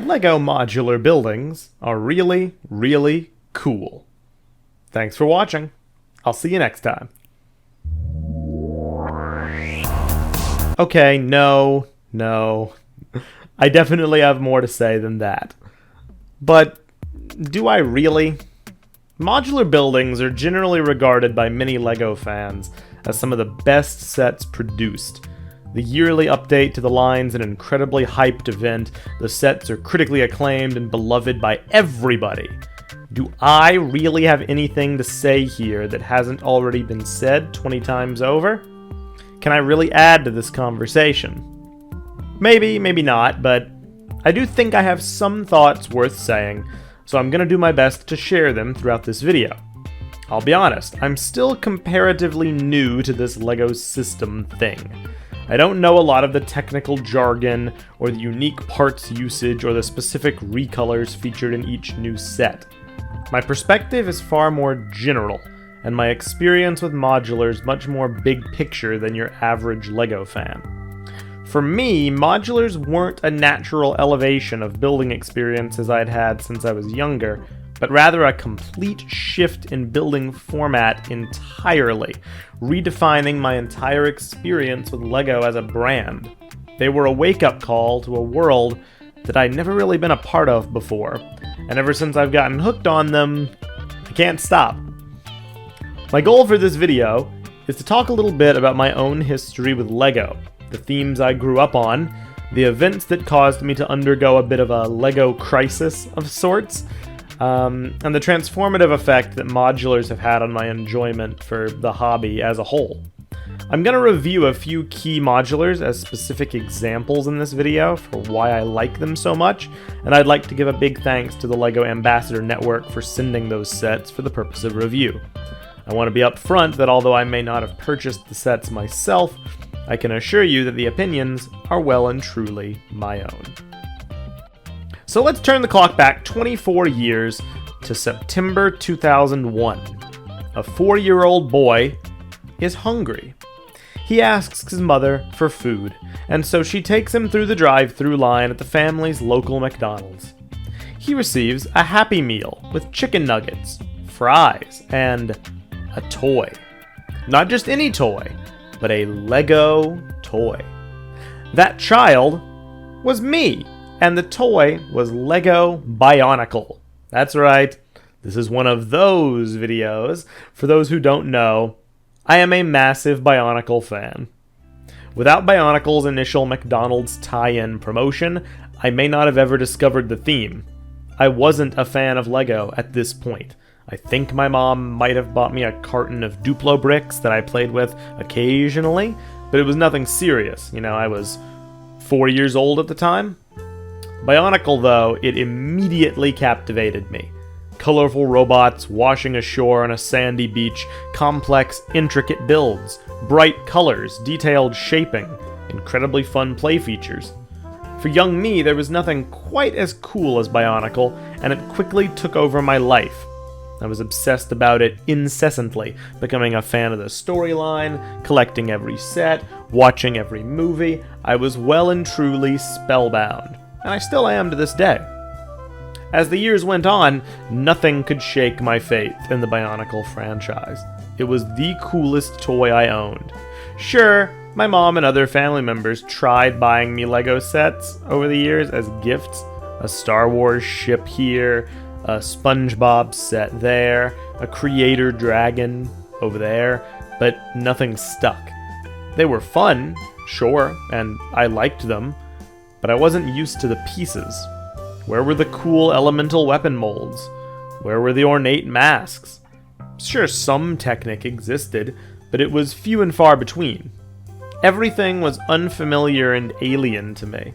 Lego modular buildings are really, really cool. Thanks for watching. I'll see you next time. Okay, no. I definitely have more to say than that. But do I really? Modular buildings are generally regarded by many LEGO fans as some of the best sets produced. The yearly update to the line's an incredibly hyped event. The sets are critically acclaimed and beloved by everybody. Do I really have anything to say here that hasn't already been said 20 times over? Can I really add to this conversation? Maybe, maybe not, but I do think I have some thoughts worth saying, so I'm going to do my best to share them throughout this video. I'll be honest, I'm still comparatively new to this LEGO system thing. I don't know a lot of the technical jargon, or the unique parts usage, or the specific recolors featured in each new set. My perspective is far more general, and my experience with modulars much more big picture than your average LEGO fan. For me, modulars weren't a natural elevation of building experiences I'd had since I was younger, but rather a complete shift in building format entirely, redefining my entire experience with LEGO as a brand. They were a wake-up call to a world that I'd never really been a part of before, and ever since I've gotten hooked on them, I can't stop. My goal for this video is to talk a little bit about my own history with LEGO, the themes I grew up on, the events that caused me to undergo a bit of a LEGO crisis of sorts, and the transformative effect that modulars have had on my enjoyment for the hobby as a whole. I'm going to review a few key modulars as specific examples in this video for why I like them so much, and I'd like to give a big thanks to the LEGO Ambassador Network for sending those sets for the purpose of review. I want to be upfront that although I may not have purchased the sets myself, I can assure you that the opinions are well and truly my own. So let's turn the clock back 24 years to September 2001. A 4-year-old boy is hungry. He asks his mother for food, and so she takes him through the drive-thru line at the family's local McDonald's. He receives a Happy Meal with chicken nuggets, fries, and a toy. Not just any toy, but a LEGO toy. That child was me, and the toy was LEGO Bionicle. That's right, this is one of those videos. For those who don't know, I am a massive Bionicle fan. Without Bionicle's initial McDonald's tie-in promotion, I may not have ever discovered the theme. I wasn't a fan of LEGO at this point. I think my mom might have bought me a carton of Duplo bricks that I played with occasionally, but it was nothing serious. I was 4 years old at the time. Bionicle, though, it immediately captivated me. Colorful robots washing ashore on a sandy beach, complex, intricate builds, bright colors, detailed shaping, incredibly fun play features. For young me, there was nothing quite as cool as Bionicle, and it quickly took over my life. I was obsessed about it incessantly, becoming a fan of the storyline, collecting every set, watching every movie. I was well and truly spellbound, and I still am to this day. As the years went on, nothing could shake my faith in the Bionicle franchise. It was the coolest toy I owned. Sure, my mom and other family members tried buying me LEGO sets over the years as gifts. A Star Wars ship here, a SpongeBob set there, a Creator Dragon over there, but nothing stuck. They were fun, sure, and I liked them, but I wasn't used to the pieces. Where were the cool elemental weapon molds? Where were the ornate masks? Sure, some Technic existed, but it was few and far between. Everything was unfamiliar and alien to me.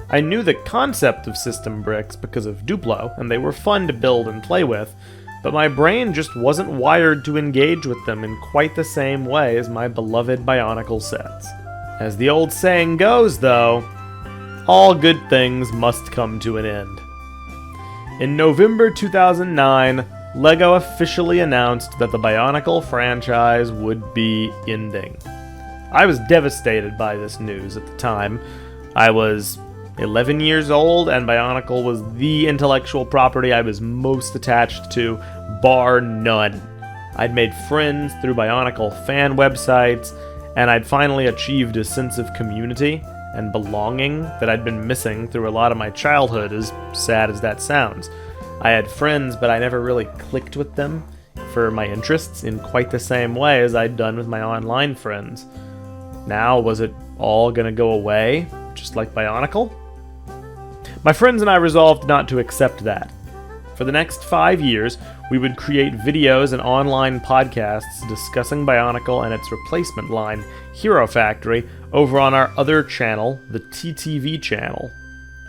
I knew the concept of system bricks because of Duplo, and they were fun to build and play with, but my brain just wasn't wired to engage with them in quite the same way as my beloved Bionicle sets. As the old saying goes, though, all good things must come to an end. In November 2009, LEGO officially announced that the Bionicle franchise would be ending. I was devastated by this news at the time. I was 11 years old, and Bionicle was the intellectual property I was most attached to, bar none. I'd made friends through Bionicle fan websites, and I'd finally achieved a sense of community and belonging that I'd been missing through a lot of my childhood, as sad as that sounds. I had friends, but I never really clicked with them for my interests in quite the same way as I'd done with my online friends. Now, was it all gonna go away, just like Bionicle? My friends and I resolved not to accept that. For the next 5 years, we would create videos and online podcasts discussing Bionicle and its replacement line, Hero Factory, over on our other channel, the TTV channel.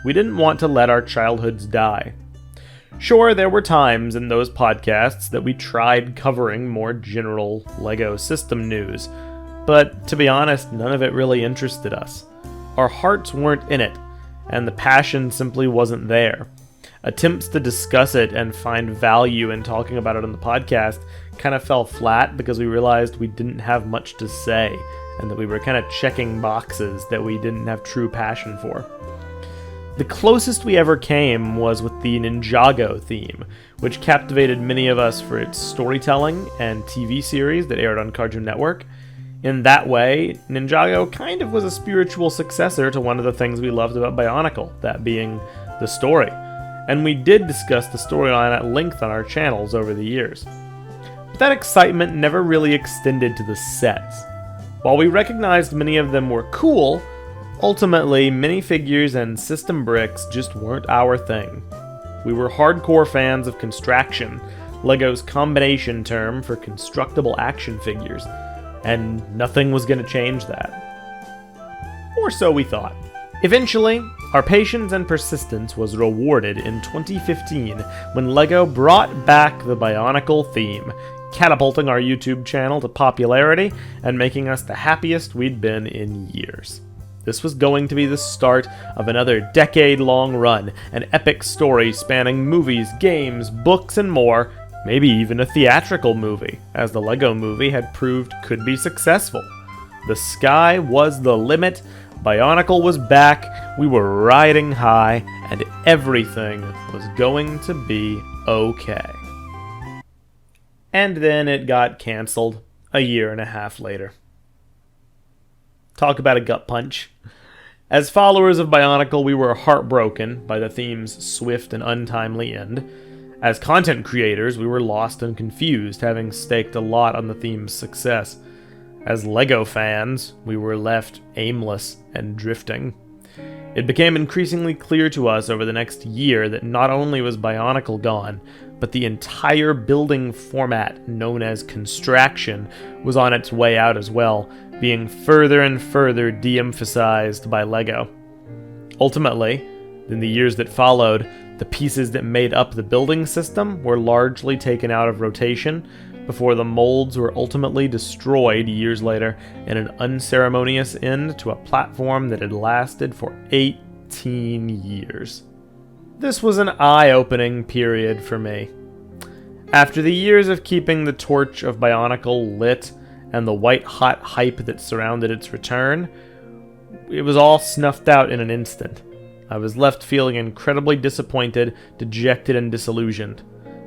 We didn't want to let our childhoods die. Sure, there were times in those podcasts that we tried covering more general LEGO system news, but to be honest, none of it really interested us. Our hearts weren't in it, and the passion simply wasn't there. Attempts to discuss it and find value in talking about it on the podcast kind of fell flat because we realized we didn't have much to say, and that we were kind of checking boxes that we didn't have true passion for. The closest we ever came was with the Ninjago theme, which captivated many of us for its storytelling and TV series that aired on Cartoon Network. In that way, Ninjago kind of was a spiritual successor to one of the things we loved about Bionicle, that being the story. And we did discuss the storyline at length on our channels over the years. But that excitement never really extended to the sets. While we recognized many of them were cool, ultimately, minifigures and system bricks just weren't our thing. We were hardcore fans of Construction, LEGO's combination term for constructible action figures, and nothing was going to change that. Or so we thought. Eventually, our patience and persistence was rewarded in 2015 when LEGO brought back the Bionicle theme, catapulting our YouTube channel to popularity and making us the happiest we'd been in years. This was going to be the start of another decade-long run, an epic story spanning movies, games, books, and more, maybe even a theatrical movie, as the LEGO movie had proved could be successful. The sky was the limit, Bionicle was back, we were riding high, and everything was going to be okay. And then it got cancelled a year and a half later. Talk about a gut punch. As followers of Bionicle, we were heartbroken by the theme's swift and untimely end. As content creators, we were lost and confused, having staked a lot on the theme's success. As LEGO fans, we were left aimless and drifting. It became increasingly clear to us over the next year that not only was Bionicle gone, but the entire building format known as Construction was on its way out as well, being further and further de-emphasized by LEGO. Ultimately, in the years that followed, the pieces that made up the building system were largely taken out of rotation before the molds were ultimately destroyed years later in an unceremonious end to a platform that had lasted for 18 years. This was an eye-opening period for me. After the years of keeping the torch of Bionicle lit and the white-hot hype that surrounded its return, it was all snuffed out in an instant. I was left feeling incredibly disappointed, dejected, and disillusioned.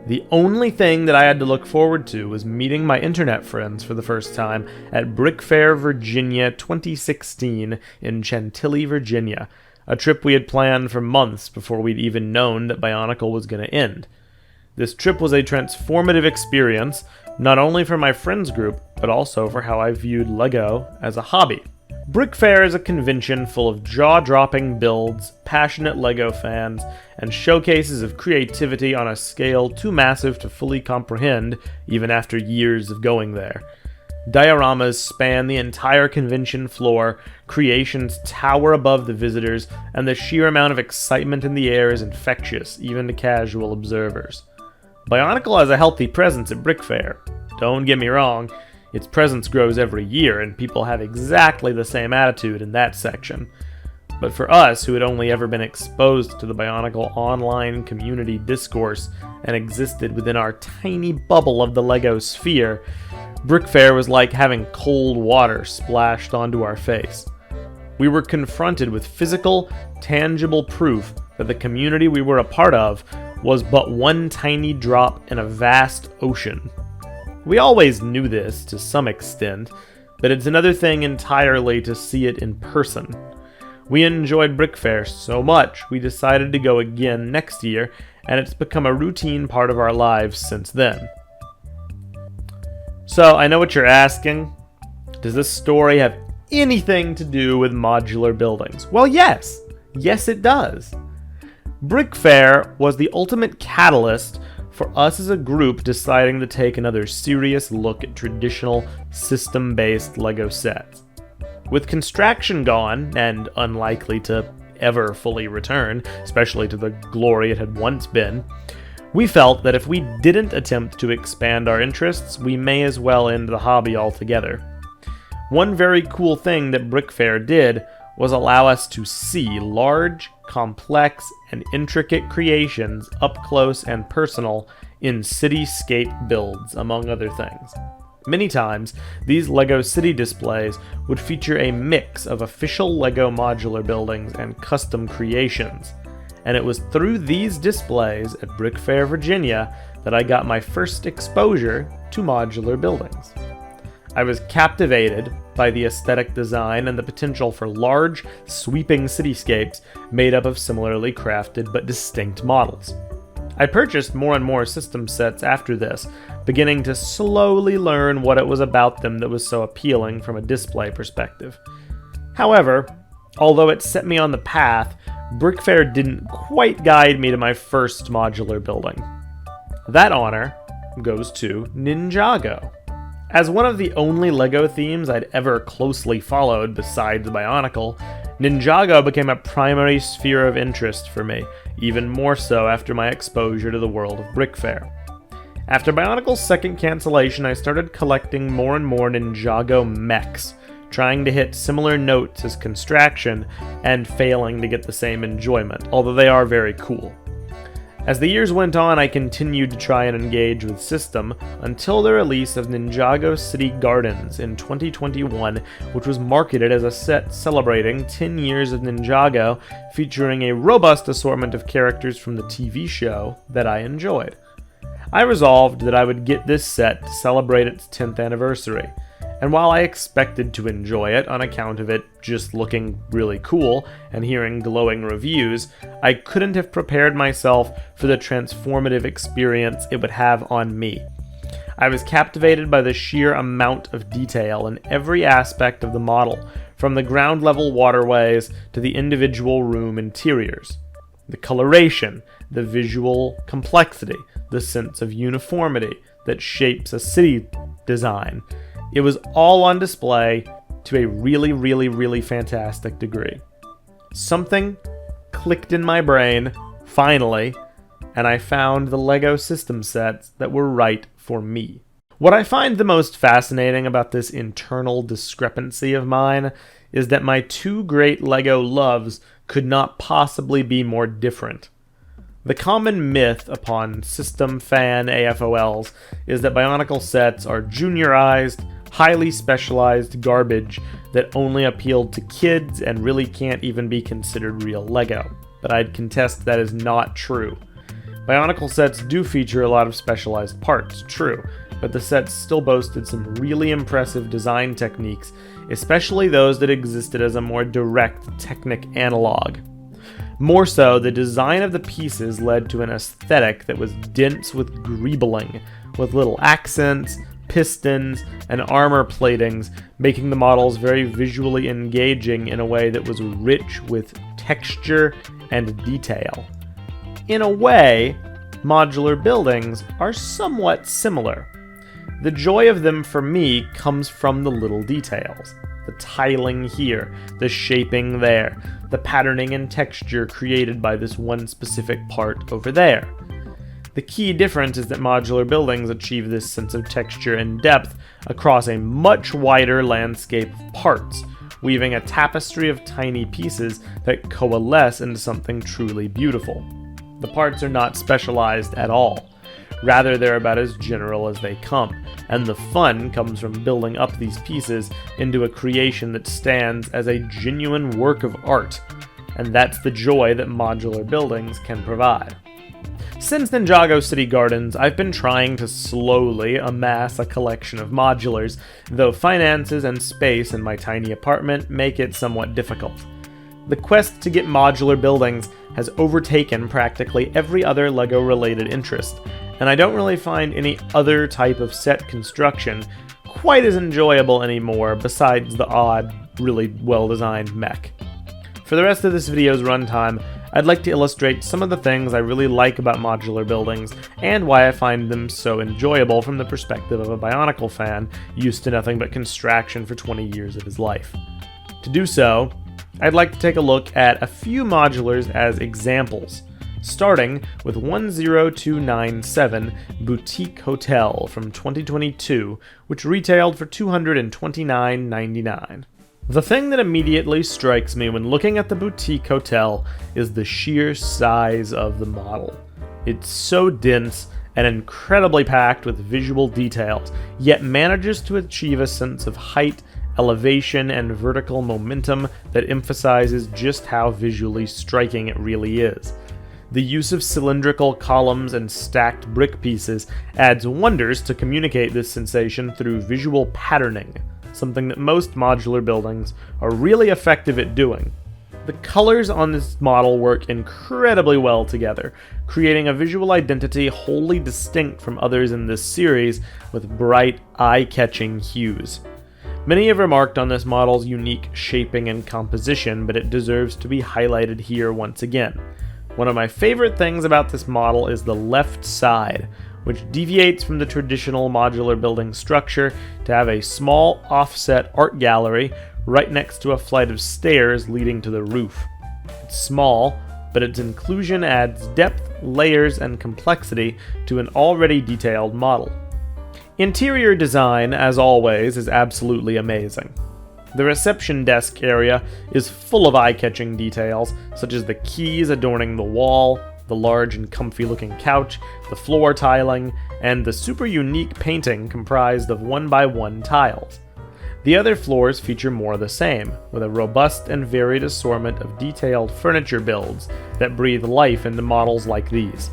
The only thing that I had to look forward to was meeting my internet friends for the first time at Brick Fair, Virginia 2016 in Chantilly, Virginia, a trip we had planned for months before we'd even known that Bionicle was going to end. This trip was a transformative experience, not only for my friends group, but also for how I viewed LEGO as a hobby. Brick Fair is a convention full of jaw-dropping builds, passionate LEGO fans, and showcases of creativity on a scale too massive to fully comprehend even after years of going there. Dioramas span the entire convention floor, creations tower above the visitors, and the sheer amount of excitement in the air is infectious, even to casual observers. Bionicle has a healthy presence at Brick Fair. Don't get me wrong, its presence grows every year, and people have exactly the same attitude in that section. But for us, who had only ever been exposed to the Bionicle online community discourse and existed within our tiny bubble of the LEGO sphere, Brick Fair was like having cold water splashed onto our face. We were confronted with physical, tangible proof that the community we were a part of was but one tiny drop in a vast ocean. We always knew this to some extent, but it's another thing entirely to see it in person. We enjoyed Brick Fair so much we decided to go again next year, and it's become a routine part of our lives since then. So, I know what you're asking. Does this story have anything to do with modular buildings? Well, yes. Yes, it does. Brick Fair was the ultimate catalyst for us as a group deciding to take another serious look at traditional system-based LEGO sets. With construction gone, and unlikely to ever fully return, especially to the glory it had once been, we felt that if we didn't attempt to expand our interests, we may as well end the hobby altogether. One very cool thing that Brick Fair did was allow us to see large, complex, and intricate creations up close and personal in cityscape builds, among other things. Many times, these LEGO City displays would feature a mix of official LEGO modular buildings and custom creations, and it was through these displays at Brick Fair, Virginia, that I got my first exposure to modular buildings. I was captivated by the aesthetic design and the potential for large, sweeping cityscapes made up of similarly crafted but distinct models. I purchased more and more system sets after this, beginning to slowly learn what it was about them that was so appealing from a display perspective. However, although it set me on the path, Brick Fair didn't quite guide me to my first modular building. That honor goes to Ninjago. As one of the only LEGO themes I'd ever closely followed besides Bionicle, Ninjago became a primary sphere of interest for me, even more so after my exposure to the world of Brick Fair. After Bionicle's second cancellation, I started collecting more and more Ninjago mechs, trying to hit similar notes as Construction and failing to get the same enjoyment, although they are very cool. As the years went on, I continued to try and engage with System until the release of Ninjago City Gardens in 2021, which was marketed as a set celebrating 10 years of Ninjago, featuring a robust assortment of characters from the TV show that I enjoyed. I resolved that I would get this set to celebrate its 10th anniversary, and while I expected to enjoy it on account of it just looking really cool and hearing glowing reviews, I couldn't have prepared myself for the transformative experience it would have on me. I was captivated by the sheer amount of detail in every aspect of the model, from the ground level waterways to the individual room interiors. The coloration, the visual complexity, the sense of uniformity that shapes a city design. It was all on display to a really fantastic degree. Something clicked in my brain, finally, and I found the LEGO system sets that were right for me. What I find the most fascinating about this internal discrepancy of mine is that my two great LEGO loves could not possibly be more different. The common myth upon system fan AFOLs is that Bionicle sets are juniorized, highly specialized garbage that only appealed to kids and really can't even be considered real LEGO, but I'd contest that is not true. Bionicle sets do feature a lot of specialized parts, true, but the sets still boasted some really impressive design techniques, especially those that existed as a more direct Technic analog. More so, the design of the pieces led to an aesthetic that was dense with greebling, with little accents, pistons, and armor platings, making the models very visually engaging in a way that was rich with texture and detail. In a way, modular buildings are somewhat similar. The joy of them for me comes from the little details. The tiling here, the shaping there, the patterning and texture created by this one specific part over there. The key difference is that modular buildings achieve this sense of texture and depth across a much wider landscape of parts, weaving a tapestry of tiny pieces that coalesce into something truly beautiful. The parts are not specialized at all. Rather, they're about as general as they come, and the fun comes from building up these pieces into a creation that stands as a genuine work of art, and that's the joy that modular buildings can provide. Since Ninjago City Gardens, I've been trying to slowly amass a collection of modulars, though finances and space in my tiny apartment make it somewhat difficult. The quest to get modular buildings has overtaken practically every other LEGO-related interest, and I don't really find any other type of set construction quite as enjoyable anymore besides the odd, really well-designed mech. For the rest of this video's runtime, I'd like to illustrate some of the things I really like about modular buildings and why I find them so enjoyable from the perspective of a Bionicle fan used to nothing but construction for 20 years of his life. To do so, I'd like to take a look at a few modulars as examples, starting with 10297 Boutique Hotel from 2022, which retailed for $229.99. The thing that immediately strikes me when looking at the Boutique Hotel is the sheer size of the model. It's so dense and incredibly packed with visual details, yet manages to achieve a sense of height, elevation, and vertical momentum that emphasizes just how visually striking it really is. The use of cylindrical columns and stacked brick pieces adds wonders to communicate this sensation through visual patterning, something that most modular buildings are really effective at doing. The colors on this model work incredibly well together, creating a visual identity wholly distinct from others in this series with bright, eye-catching hues. Many have remarked on this model's unique shaping and composition, but it deserves to be highlighted here once again. One of my favorite things about this model is the left side, which deviates from the traditional modular building structure to have a small offset art gallery right next to a flight of stairs leading to the roof. It's small, but its inclusion adds depth, layers, and complexity to an already detailed model. Interior design, as always, is absolutely amazing. The reception desk area is full of eye-catching details, such as the keys adorning the wall, the large and comfy-looking couch, the floor tiling, and the super unique painting comprised of 1x1 tiles. The other floors feature more of the same, with a robust and varied assortment of detailed furniture builds that breathe life into models like these.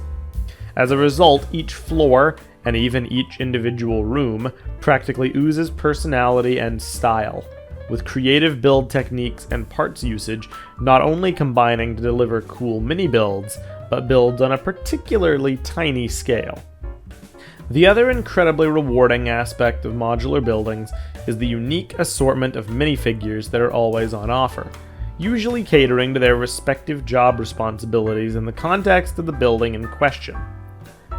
As a result, each floor, and even each individual room, practically oozes personality and style, with creative build techniques and parts usage not only combining to deliver cool mini-builds, but builds on a particularly tiny scale. The other incredibly rewarding aspect of modular buildings is the unique assortment of minifigures that are always on offer, usually catering to their respective job responsibilities in the context of the building in question.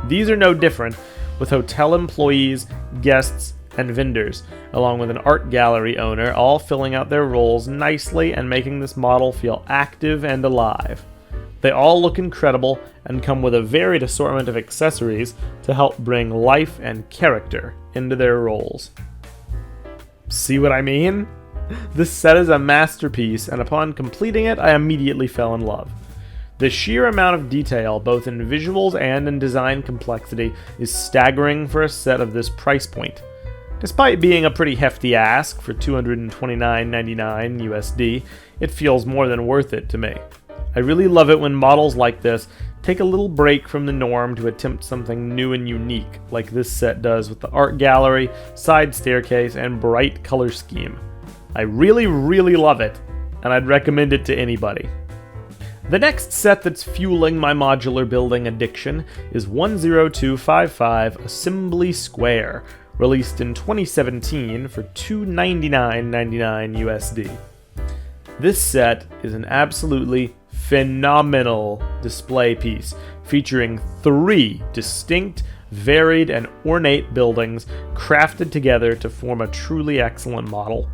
These are no different, with hotel employees, guests, and vendors, along with an art gallery owner, all filling out their roles nicely and making this model feel active and alive. They all look incredible and come with a varied assortment of accessories to help bring life and character into their roles. See what I mean? This set is a masterpiece, and upon completing it, I immediately fell in love. The sheer amount of detail, both in visuals and in design complexity, is staggering for a set of this price point. Despite being a pretty hefty ask for $229.99 USD, it feels more than worth it to me. I really love it when models like this take a little break from the norm to attempt something new and unique, like this set does with the art gallery, side staircase, and bright color scheme. I really love it, and I'd recommend it to anybody. The next set that's fueling my modular building addiction is 10255 Assembly Square, released in 2017 for $299.99 USD. This set is an absolutely phenomenal display piece, featuring 3 distinct, varied, and ornate buildings crafted together to form a truly excellent model.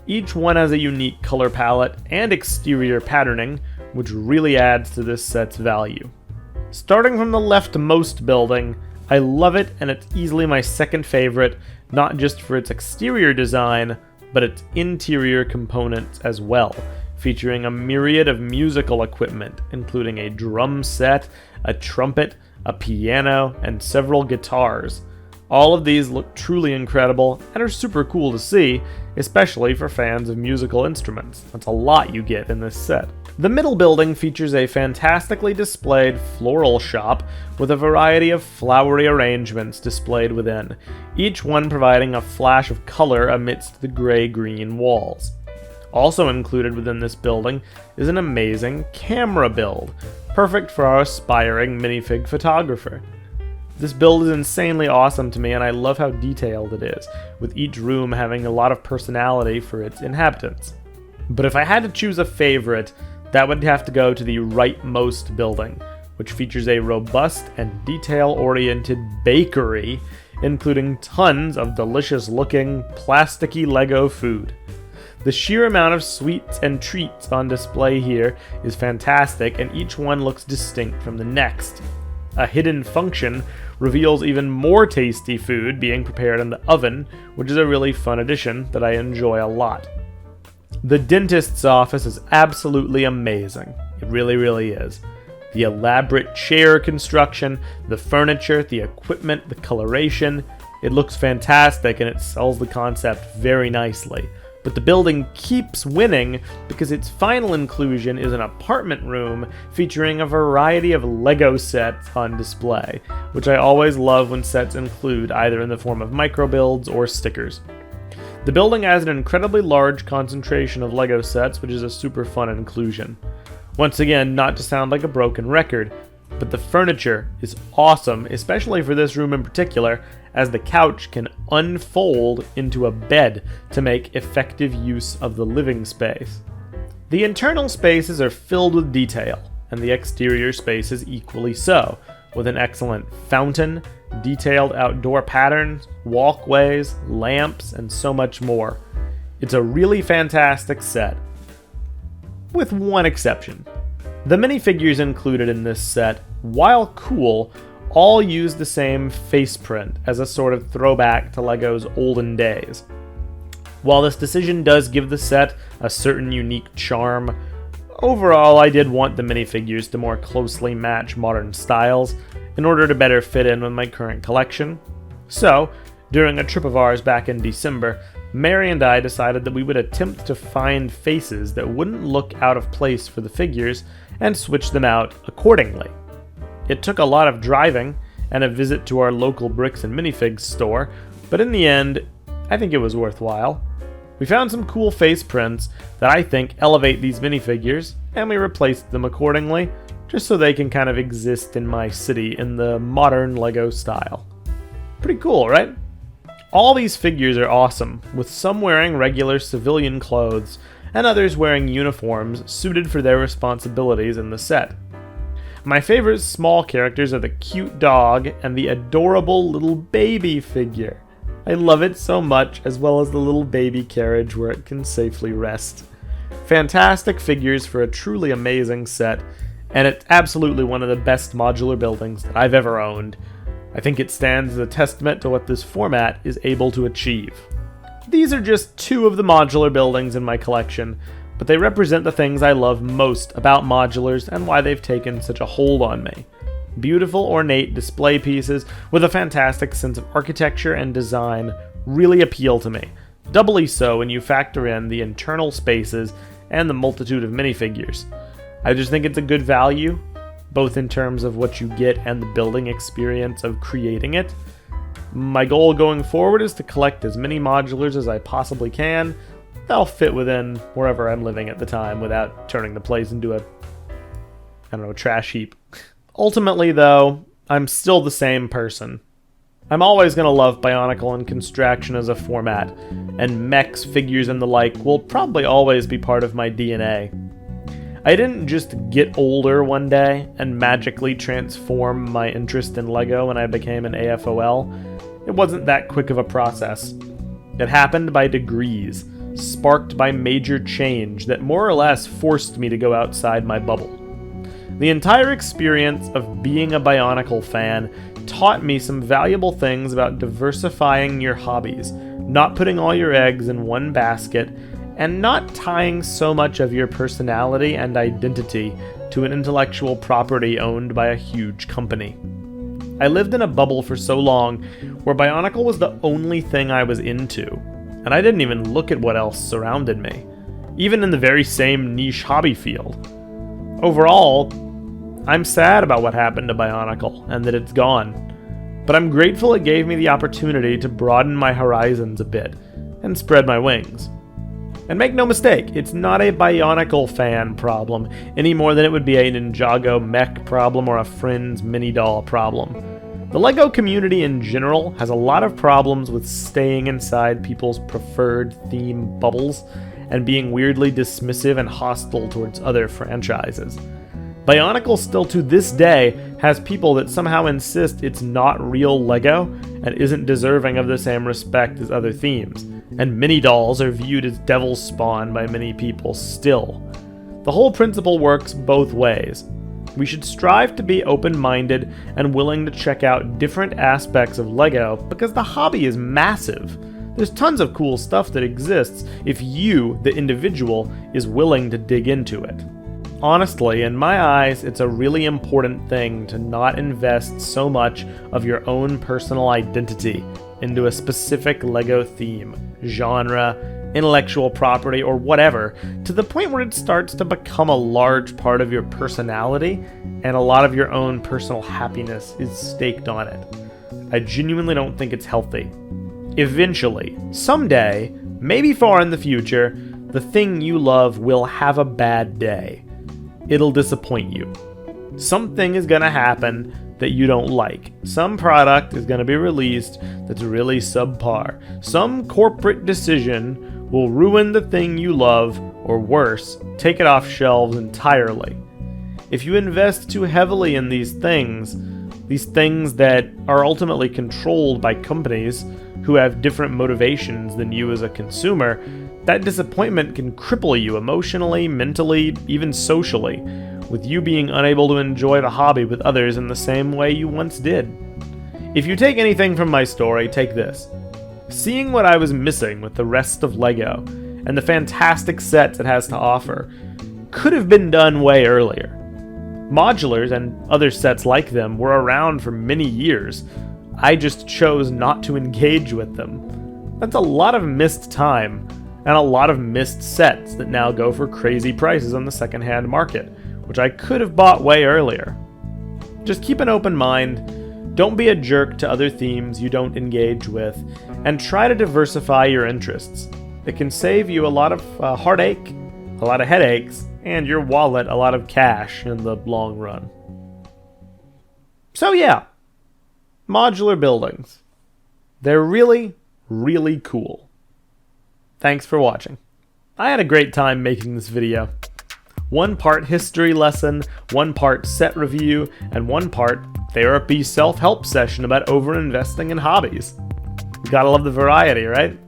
Each one has a unique color palette and exterior patterning, which really adds to this set's value. Starting from the leftmost building, I love it, and it's easily my second favorite, not just for its exterior design, but its interior components as well, featuring a myriad of musical equipment, including a drum set, a trumpet, a piano, and several guitars. All of these look truly incredible and are super cool to see, especially for fans of musical instruments. That's a lot you get in this set. The middle building features a fantastically displayed floral shop with a variety of flowery arrangements displayed within, each one providing a flash of color amidst the gray-green walls. Also included within this building is an amazing camera build, perfect for our aspiring minifig photographer. This build is insanely awesome to me, and I love how detailed it is, with each room having a lot of personality for its inhabitants. But if I had to choose a favorite, that would have to go to the rightmost building, which features a robust and detail-oriented bakery, including tons of delicious-looking, plasticky Lego food. The sheer amount of sweets and treats on display here is fantastic, and each one looks distinct from the next. A hidden function reveals even more tasty food being prepared in the oven, which is a really fun addition that I enjoy a lot. The dentist's office is absolutely amazing. It really, really is. The elaborate chair construction, the furniture, the equipment, the coloration, it looks fantastic and it sells the concept very nicely. But the building keeps winning because its final inclusion is an apartment room featuring a variety of Lego sets on display, which I always love when sets include either in the form of micro builds or stickers. The building has an incredibly large concentration of Lego sets, which is a super fun inclusion. Once again, not to sound like a broken record, but the furniture is awesome, especially for this room in particular, as the couch can unfold into a bed to make effective use of the living space. The internal spaces are filled with detail, and the exterior spaces equally so, with an excellent fountain, detailed outdoor patterns, walkways, lamps, and so much more. It's a really fantastic set, with one exception. The minifigures included in this set, while cool, all use the same face print as a sort of throwback to LEGO's olden days. While this decision does give the set a certain unique charm, overall I did want the minifigures to more closely match modern styles in order to better fit in with my current collection. So, during a trip of ours back in December, Mary and I decided that we would attempt to find faces that wouldn't look out of place for the figures and switch them out accordingly. It took a lot of driving and a visit to our local bricks and minifigs store, but in the end, I think it was worthwhile. We found some cool face prints that I think elevate these minifigures, and we replaced them accordingly, just so they can kind of exist in my city in the modern LEGO style. Pretty cool, right? All these figures are awesome, with some wearing regular civilian clothes, and others wearing uniforms suited for their responsibilities in the set. My favorite small characters are the cute dog and the adorable little baby figure. I love it so much, as well as the little baby carriage where it can safely rest. Fantastic figures for a truly amazing set, and it's absolutely one of the best modular buildings that I've ever owned. I think it stands as a testament to what this format is able to achieve. These are just two of the modular buildings in my collection, but they represent the things I love most about modulars and why they've taken such a hold on me. Beautiful, ornate display pieces with a fantastic sense of architecture and design really appeal to me, doubly so when you factor in the internal spaces and the multitude of minifigures. I just think it's a good value, both in terms of what you get and the building experience of creating it. My goal going forward is to collect as many modulars as I possibly can that'll fit within wherever I'm living at the time without turning the place into a trash heap. Ultimately, though, I'm still the same person. I'm always going to love Bionicle and Construction as a format, and mechs, figures, and the like will probably always be part of my DNA. I didn't just get older one day and magically transform my interest in LEGO when I became an AFOL. It wasn't that quick of a process. It happened by degrees, sparked by major change that more or less forced me to go outside my bubble. The entire experience of being a Bionicle fan taught me some valuable things about diversifying your hobbies, not putting all your eggs in one basket, and not tying so much of your personality and identity to an intellectual property owned by a huge company. I lived in a bubble for so long where Bionicle was the only thing I was into, and I didn't even look at what else surrounded me, even in the very same niche hobby field. Overall, I'm sad about what happened to Bionicle and that it's gone, but I'm grateful it gave me the opportunity to broaden my horizons a bit and spread my wings. And make no mistake, it's not a Bionicle fan problem any more than it would be a Ninjago mech problem or a Friends mini doll problem. The LEGO community in general has a lot of problems with staying inside people's preferred theme bubbles and being weirdly dismissive and hostile towards other franchises. Bionicle still to this day has people that somehow insist it's not real LEGO and isn't deserving of the same respect as other themes, and mini dolls are viewed as devil's spawn by many people still. The whole principle works both ways. We should strive to be open-minded and willing to check out different aspects of LEGO because the hobby is massive. There's tons of cool stuff that exists if you, the individual, is willing to dig into it. Honestly, in my eyes, it's a really important thing to not invest so much of your own personal identity into a specific LEGO theme, genre, intellectual property, or whatever, to the point where it starts to become a large part of your personality and a lot of your own personal happiness is staked on it. I genuinely don't think it's healthy. Eventually, someday, maybe far in the future, the thing you love will have a bad day. It'll disappoint you. Something is going to happen that you don't like. Some product is going to be released that's really subpar. Some corporate decision will ruin the thing you love, or worse, take it off shelves entirely. If you invest too heavily in these things that are ultimately controlled by companies who have different motivations than you as a consumer, that disappointment can cripple you emotionally, mentally, even socially, with you being unable to enjoy the hobby with others in the same way you once did. If you take anything from my story, take this. Seeing what I was missing with the rest of LEGO, and the fantastic sets it has to offer, could have been done way earlier. Modulars and other sets like them were around for many years. I just chose not to engage with them. That's a lot of missed time, and a lot of missed sets that now go for crazy prices on the secondhand market, which I could have bought way earlier. Just keep an open mind, don't be a jerk to other themes you don't engage with, and try to diversify your interests. It can save you a lot of heartache, a lot of headaches, and your wallet a lot of cash in the long run. So yeah, modular buildings. They're really, really cool. Thanks for watching. I had a great time making this video. One part history lesson, one part set review, and one part therapy self-help session about overinvesting in hobbies. You gotta love the variety, right?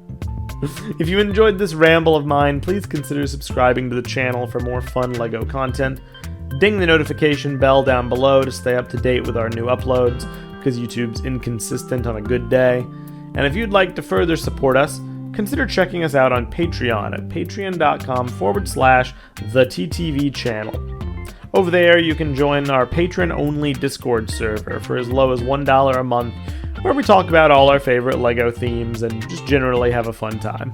If you enjoyed this ramble of mine, please consider subscribing to the channel for more fun LEGO content. Ding the notification bell down below to stay up to date with our new uploads, because YouTube's inconsistent on a good day. And if you'd like to further support us, consider checking us out on Patreon at patreon.com/TheTTV channel. Over there, you can join our patron-only Discord server for as low as $1 a month, where we talk about all our favorite LEGO themes and just generally have a fun time.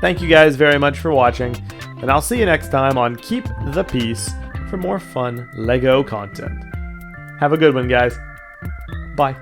Thank you guys very much for watching, and I'll see you next time on Keep the Peace for more fun LEGO content. Have a good one, guys. Bye.